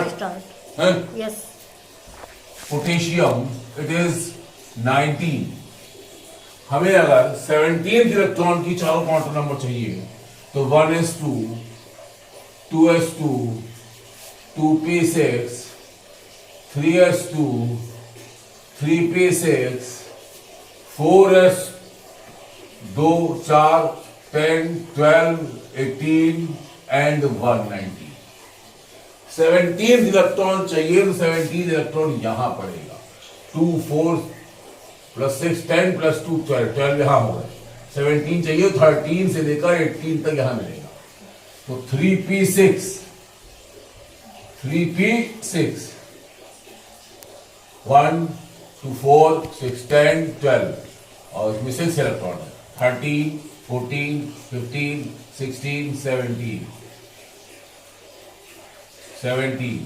Start yes potassium it is 19। हमें अगर 17 electron की चारों क्वांटम नंबर चाहिए तो 1s2 2s2 2p6 3s2 3p6 4s 2 4 10 12 18 and 190। 17 electron चाहिए तो 17 इलेक्ट्रॉन यहां पड़ेगा। 2 4 प्लस 6 10 प्लस 2 12 12 यहां होगा। 17 चाहिए 13 से लेकर 18 तक यहां मिलेगा। तो 3p6 1 2 4 6 10 12 और इसमें 6 इलेक्ट्रॉन है। 13 14 15 16 17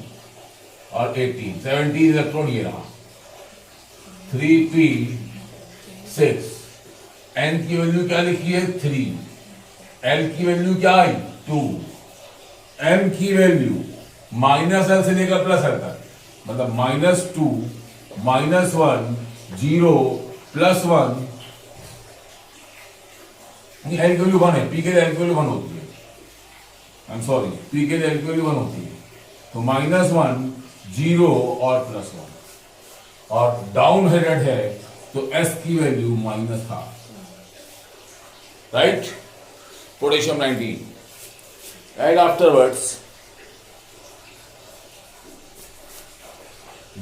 और 18 17 इलेक्ट्रॉन ये रहा। 3p6 n की वैल्यू क्या लिखी है 3, l की वैल्यू क्या आई 2, m की वैल्यू -l से लेकर +l तक, मतलब -2 -1 0 +1, l की वैल्यू 1 है, p के लिए l की वैल्यू 1 होती है। आई एम सॉरी, p के लिए l की वैल्यू 1 होती है। तो -1 0 और +1 और डाउन हेडेड है तो s की value -1/2, right. Potassium 19 and afterwards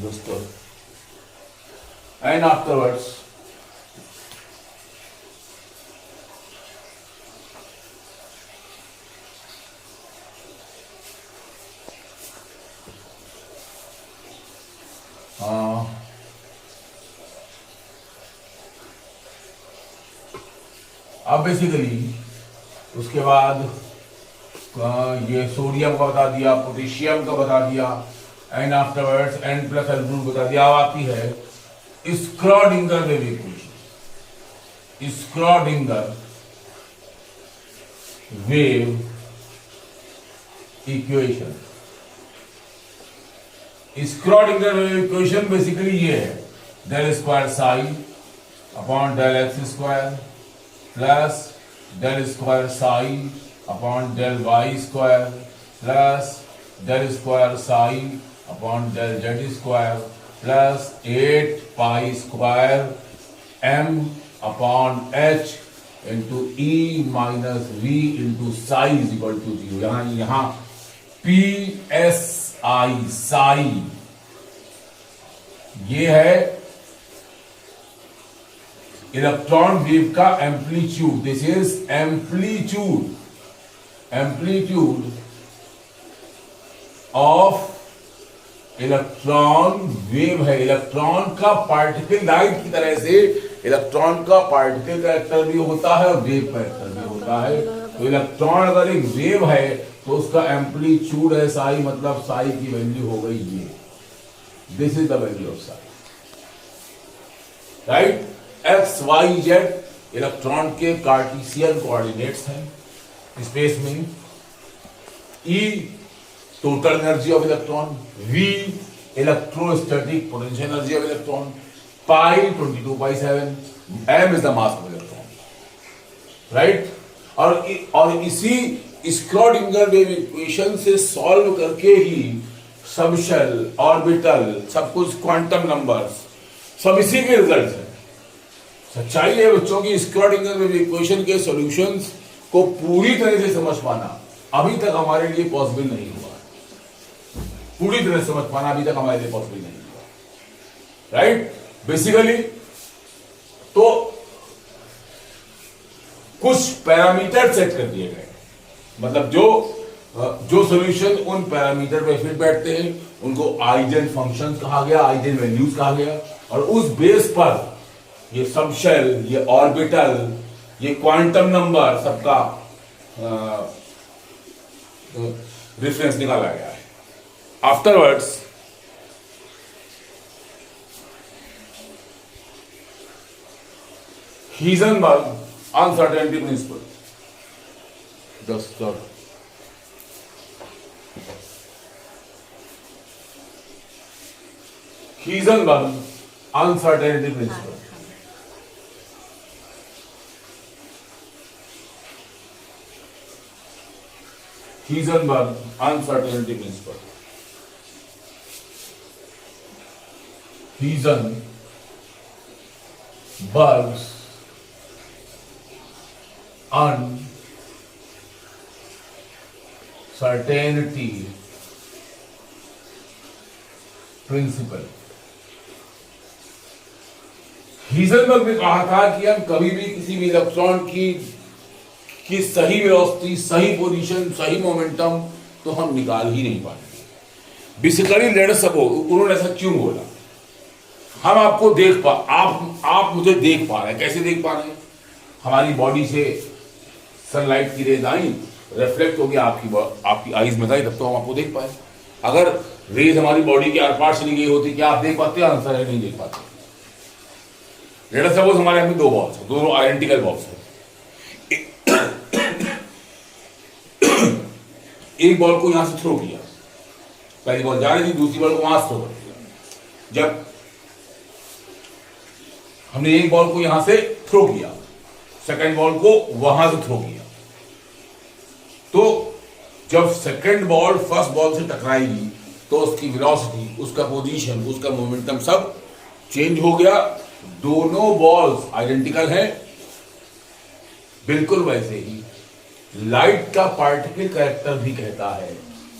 दोस्तों एंड आफ्टरवर्ड्स अब बेसिकली उसके बाद ये सोडियम का बता दिया, पोटेशियम का बता दिया एंड आफ्टरवर्ड्स n+l ग्रुप बता दिया। अब आती है Schrodinger wave equation. Schrodinger wave equation, Schrodinger wave equation basically ये है del square psi upon del x square plus del square psi upon del y square plus del square psi upon del z square plus 8 pi square m upon h into e minus v into psi is equal to 0। यहां p s i psi ये है electron wave का amplitude. This is amplitude of electron wave है। Electron का particle light की तरह से electron का पार्टिकल कैरेक्टर भी होता है और वेव कैरेक्टर भी होता है। तो इलेक्ट्रॉन अगर एक वेव है तो उसका एम्पलीट्यूड है साई, मतलब साई की वैल्यू हो गई ये। This is the value of psi, right. X y z electron के कार्टेशियन कोऑर्डिनेट्स हैं स्पेस में। E total energy of electron, V electrostatic potential energy of electron, pi 22/7, m is the mass of electron, right. और इसी Schrodinger wave equation से solve करके ही subshell orbital सब कुछ क्वांटम नंबर्स सब इसी के रिजल्ट है। सच्चाई है बच्चों की स्क्रॉडिंगर वेव इक्वेशन के सॉल्यूशंस को पूरी तरह से समझ पाना अभी तक हमारे लिए पॉसिबल नहीं हुआ। पूरी तरह समझ पाना अभी तक हमारे लिए पॉसिबल नहीं हुआ, राइट। बेसिकली तो कुछ पैरामीटर सेट कर दिए गए, मतलब जो सॉल्यूशन उन पैरामीटर पे फिट बैठते हैं उनको आइजन फंक्शंस कहा गया, आइजन वैल्यूज कहा गया। और उस बेस पर ये सबशेल, ये ऑर्बिटल, ये क्वांटम नंबर सबका रेफरेंस निकाला गया है। Afterwards Heisenberg uncertainty principle, Heisenberg uncertainty principle. Heisenberg uncertainty principle. Heisenberg's uncertainty principle. Heisenberg ने कहा था कि हम कभी भी किसी भी इलेक्ट्रॉन की सही वेलोसिटी, सही पोजीशन, सही मोमेंटम तो हम निकाल ही नहीं पाएंगे। बेसिकली लेट सपोज, उन्होंने ऐसा क्यों बोला? हम आपको आप मुझे देख पा रहे हैं। कैसे देख पा रहे हैं? हमारी बॉडी से सनलाइट की रेज आई, रिफ्लेक्ट हो गया आपकी आईज में गई, तब तो हम आपको देख पाए। अगर रेज हमारी बॉडी के आर पार से नहीं गई होती, क्या आप देख पाते? आंसर है नहीं देख पाते। लेट सपोज हमारे यहाँ दो बॉल्स हैं, दोनों आइडेंटिकल बॉल्स हैं। एक बॉल को यहां से थ्रो किया, पहली बॉल जा रही थी, दूसरी बॉल को वहां से थ्रो कर दिया। जब हमने एक बॉल को यहां से थ्रो किया, सेकंड बॉल को वहां से थ्रो किया, तो जब सेकंड बॉल फर्स्ट बॉल से टकराएगी तो उसकी वेलोसिटी, उसका पोजीशन, उसका मोमेंटम सब चेंज हो गया। दोनों बॉल्स आइडेंटिकल हैं। बिल्कुल वैसे ही लाइट का पार्टिकल कैरेक्टर भी कहता है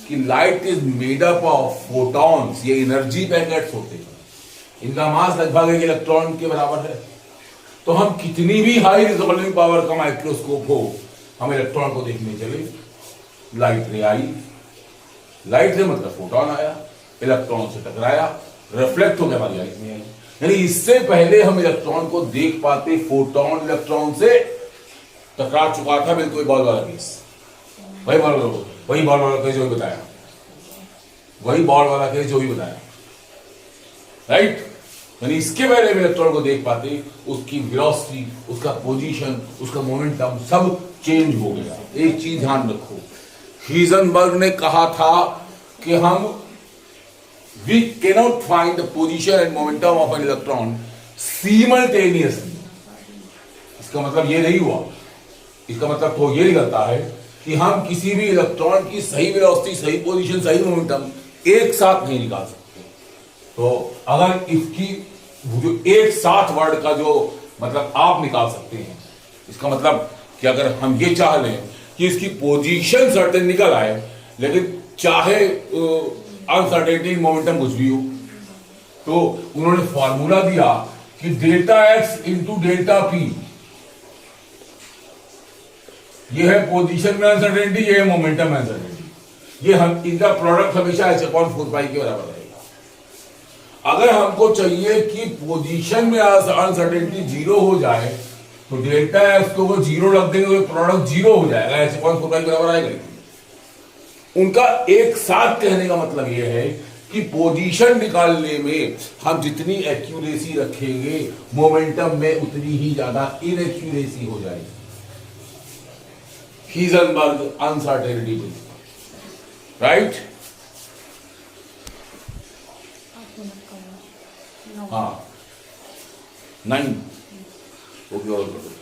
कि light is made up of photons. ये एनर्जी पैकेट्स होते हैं, इनका मास लगभग एक इलेक्ट्रॉन के बराबर है। तो हम कितनी भी हाई रिजोल्विंग पावर का माइक्रोस्कोप हो, हम इलेक्ट्रॉन को देखने चले, लाइट रे आई, लाइट रे मतलब फोटोन आया, इलेक्ट्रॉन से टकराया, रिफ्लेक्ट हो गया, हमारी आईज में आई। यानी इससे पहले हम इलेक्ट्रॉन को देख पाते, फोटोन इलेक्ट्रॉन से टकरा चुका था। बिल्कुल बॉल वाला केस, वही बॉल वाला केस जो भी बताया, वही बॉल वाला केस जो भी बताया, राइट। यानी इसके पहले हम इलेक्ट्रॉन को देख पाते, उसकी वेलोसिटी, उसका पोजीशन, उसका मोमेंटम सब चेंज हो गया। एक चीज ध्यान रखो, हीजनबर्ग ने कहा था कि हम we cannot find the position and momentum of an electron simultaneously। इसका मतलब ये नहीं हुआ, इसका मतलब तो ये निकलता है कि हम किसी भी इलेक्ट्रॉन की सही वेलोसिटी, सही पोजीशन, सही मोमेंटम एक साथ नहीं निकाल सकते। तो अगर इसकी जो एक साथ वर्ड का जो मतलब आप निकाल सकते हैं, इसका मतलब कि अगर हम ये चाह लें कि इसकी पोजीशन सर्टेन निकल आए, लेकिन चाहे अनसर्टेनिटी मोमेंटम कुछ भी हो, तो उन्होंने फॉर्मूला दिया कि delta x into delta P, ये है पोजीशन में अनसर्टेनिटी, ये है मोमेंटम में अनसर्टेनिटी। ये हम इनका प्रोडक्ट हमेशा h/4π के बराबर रहेगा। अगर हमको चाहिए कि पोजीशन में अनसर्टेनिटी जीरो हो जाए, तो डेल्टा एक्स को वो जीरो रख देंगे, तो प्रोडक्ट जीरो हो जाएगा, h/4π के बराबर आएगा। उनका एक साथ कहने का मतलब यह है कि पोजीशन निकालने में हम जितनी एक्यूरेसी रखेंगे, मोमेंटम में उतनी ही ज्यादा इनएक्यूरेसी हो जाएगी। Heisenberg uncertainty principal, right. हाँ 9 ओके।